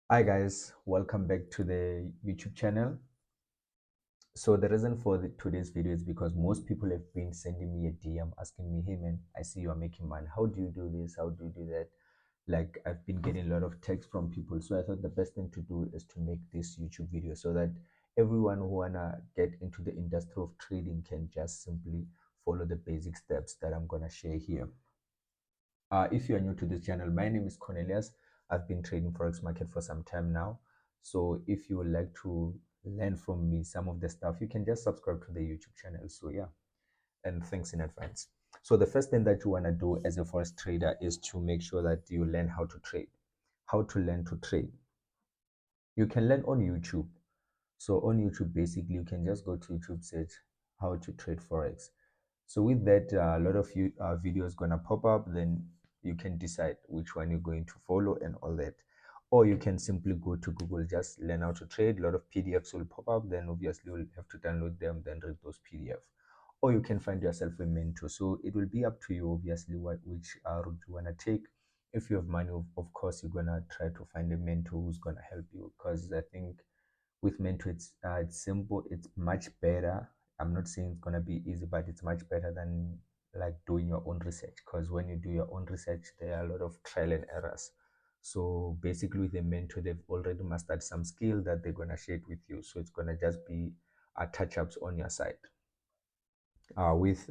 Hi guys, welcome back to the YouTube channel. So the reason for today's video is because most people have been sending me a DM asking me, hey man, I see you are making money. How do you do this? How do you do that? Like I've been getting a lot of text from people. So I thought the best thing to do is to make this YouTube video so that everyone who wanna get into the industry of trading can just simply follow the basic steps that I'm gonna share here. If you are new to this channel, my name is Cornelius. I've been trading forex market for some time now. So if you would like to learn from me some of the stuff, you can just subscribe to the YouTube channel. So yeah, and thanks in advance. So the first thing that you want to do as a forex trader is to make sure that you learn how to trade. How to learn to trade. You can learn on YouTube. So on YouTube, basically, you can just go to YouTube, search how to trade forex. So with that, a lot of you videos gonna pop up. Then you can decide which one you're going to follow and all that. Or you can simply go to Google, just learn how to trade. A lot of PDFs will pop up. Then obviously you'll have to download them, then read those PDF. Or you can find yourself a mentor. So it will be up to you, obviously, which route you wanna take. If you have money, of course, you're gonna try to find a mentor who's gonna help you. Because I think with mentor, it's simple. It's much better. I'm not saying it's gonna be easy, but it's much better than like doing your own research, because when you do your own research there are a lot of trial and errors. So basically with a mentor, they've already mastered some skill that they're gonna share it with you, so it's gonna just be touch-ups on your side. With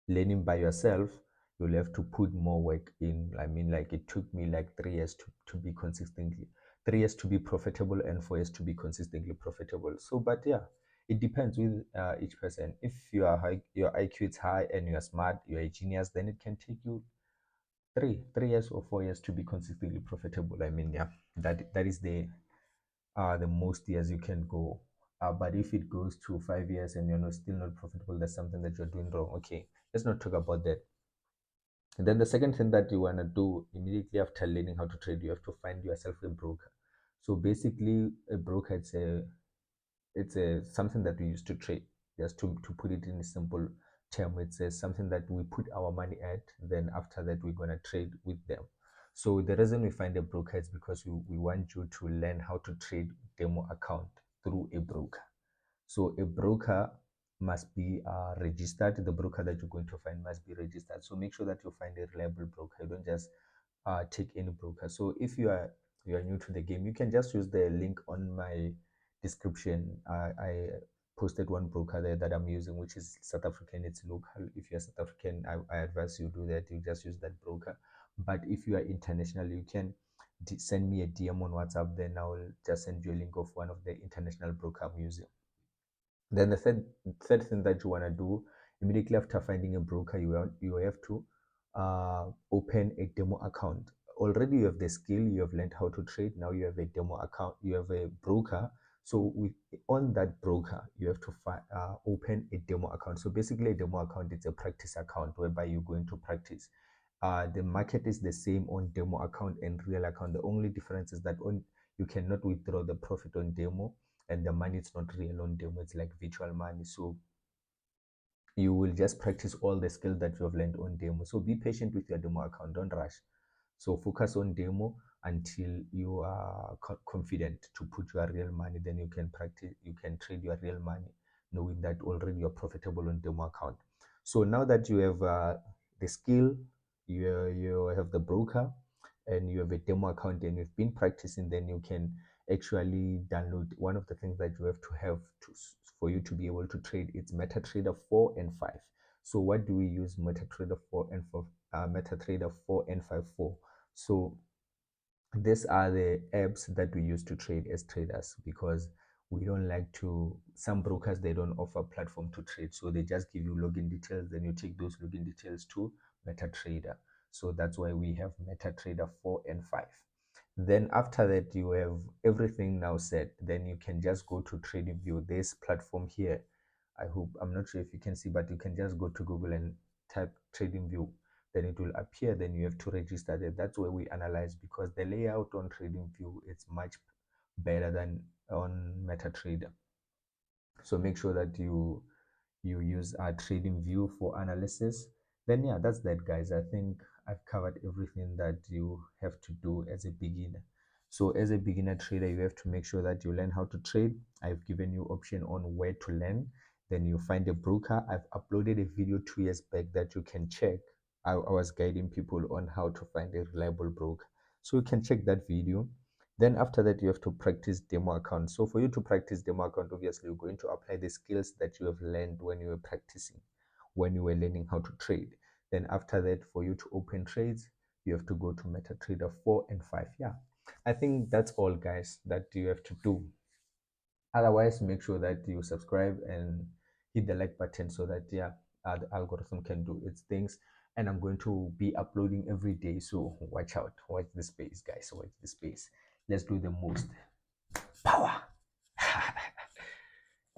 learning by yourself, you'll have to put more work in. I mean, like it took me like 3 years to be consistently 3 years to be profitable and 4 years to be consistently profitable. So but yeah, it depends with each person. If you are high, your IQ is high and you're smart, you're a genius, then it can take you three years or 4 years to be consistently profitable. I mean, yeah, that is the most years you can go. But if it goes to 5 years and you're still not profitable, that's something that you're doing wrong. Okay, let's not talk about that. And then the second thing that you want to do immediately after learning how to trade, you have to find yourself a broker. So basically, a broker, it's a something that we use to trade. Just to put it in a simple term, it's something that we put our money at. Then after that, we're gonna trade with them. So the reason we find a broker is because we want you to learn how to trade demo account through a broker. So a broker must be registered. The broker that you're going to find must be registered. So make sure that you find a reliable broker. You don't just take any broker. So if you are new to the game, you can just use the link on my description. I posted one broker there that I'm using, which is South African. It's local. If you're South African, I advise you do that. You just use that broker. But if you are international, you can send me a DM on WhatsApp. Then I will just send you a link of one of the international broker I'm using. Then the third thing that you want to do immediately after finding a broker, you have to open a demo account. Already you have the skill, you have learned how to trade. Now you have a demo account, you have a broker. So on that broker, you have to open a demo account. So basically, a demo account is a practice account whereby you're going to practice. The market is the same on demo account and real account. The only difference is that on you cannot withdraw the profit on demo, and the money is not real on demo. It's like virtual money. So you will just practice all the skills that you have learned on demo. So be patient with your demo account. Don't rush. So focus on demo until you are confident to put your real money. Then you can practice. You can trade your real money, knowing that already you're profitable on demo account. So now that you have the skill, you have the broker, and you have a demo account, and you've been practicing, then you can actually download one of the things that you have to have for you to be able to trade. It's MetaTrader 4 and 5. So what do we use MetaTrader 4 and 4 MetaTrader 4 and 5 for? So these are the apps that we use to trade as traders, because we don't like to, some brokers, they don't offer platform to trade, so they just give you login details, then you take those login details to MetaTrader. So that's why we have MetaTrader 4 and 5. Then after that, you have everything now set. Then you can just go to TradingView, this platform here. I'm not sure if you can see, but you can just go to Google and type TradingView. Then it will appear. Then you have to register there. That's where we analyze, because the layout on TradingView is much better than on MetaTrader. So make sure that you use TradingView for analysis. Then yeah, that's that, guys. I think I've covered everything that you have to do as a beginner. So as a beginner trader, you have to make sure that you learn how to trade. I've given you option on where to learn. Then you find a broker. I've uploaded a video 2 years back that you can check. I was guiding people on how to find a reliable broker. So you can check that video. Then after that, you have to practice demo account. So for you to practice demo account, obviously you're going to apply the skills that you have learned when you were practicing, when you were learning how to trade. Then after that, for you to open trades, you have to go to MetaTrader 4 and 5. Yeah, I think that's all, guys, that you have to do. Otherwise, make sure that you subscribe and hit the like button so that, yeah, the algorithm can do its things. And I'm going to be uploading every day, so watch out, watch the space, guys, watch the space. Let's do the most. Power.